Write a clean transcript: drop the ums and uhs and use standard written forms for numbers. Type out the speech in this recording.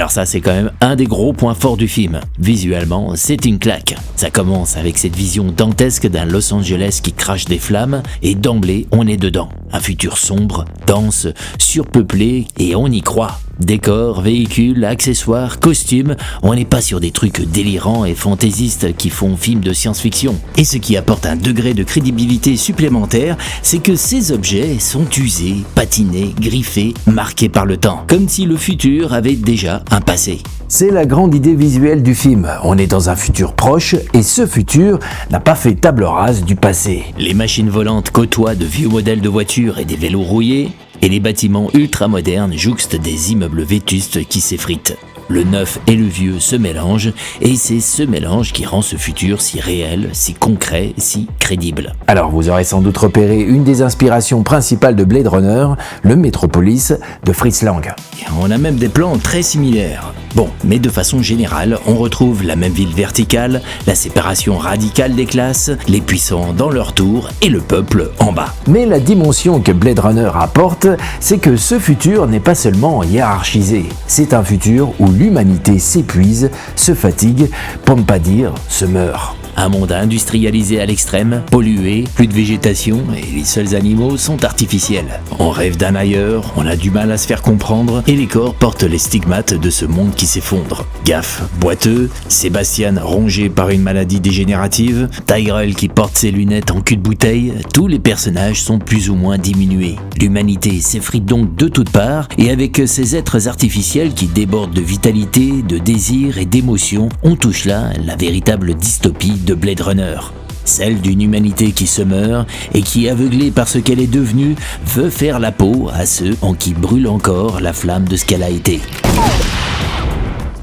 Alors ça, c'est quand même un des gros points forts du film. Visuellement, c'est une claque. Ça commence avec cette vision dantesque d'un Los Angeles qui crache des flammes et d'emblée, on est dedans. Un futur sombre, dense, surpeuplé et on y croit. Décors, véhicules, accessoires, costumes, on n'est pas sur des trucs délirants et fantaisistes qui font film de science-fiction. Et ce qui apporte un degré de crédibilité supplémentaire, c'est que ces objets sont usés, patinés, griffés, marqués par le temps, comme si le futur avait déjà un passé. C'est la grande idée visuelle du film. On est dans un futur proche et ce futur n'a pas fait table rase du passé. Les machines volantes côtoient de vieux modèles de voitures et des vélos rouillés, et les bâtiments ultra-modernes jouxtent des immeubles vétustes qui s'effritent. Le neuf et le vieux se mélangent, et c'est ce mélange qui rend ce futur si réel, si concret, si crédible. Alors vous aurez sans doute repéré une des inspirations principales de Blade Runner, le Metropolis de Fritz Lang. On a même des plans très similaires. Bon, mais de façon générale, on retrouve la même ville verticale, la séparation radicale des classes, les puissants dans leur tour et le peuple en bas. Mais la dimension que Blade Runner apporte, c'est que ce futur n'est pas seulement hiérarchisé. C'est un futur où l'humanité s'épuise, se fatigue, pour ne pas dire se meurt. Un monde industrialisé à l'extrême, pollué, plus de végétation et les seuls animaux sont artificiels. On rêve d'un ailleurs, on a du mal à se faire comprendre et les corps portent les stigmates de ce monde qui s'effondre. Gaff boiteux, Sébastien rongé par une maladie dégénérative, Tyrell qui porte ses lunettes en cul de bouteille, tous les personnages sont plus ou moins diminués. L'humanité s'effrite donc de toutes parts et avec ces êtres artificiels qui débordent de vitalité, de désir et d'émotion, on touche là la véritable dystopie de Blade Runner. Celle d'une humanité qui se meurt et qui, aveuglée par ce qu'elle est devenue, veut faire la peau à ceux en qui brûle encore la flamme de ce qu'elle a été.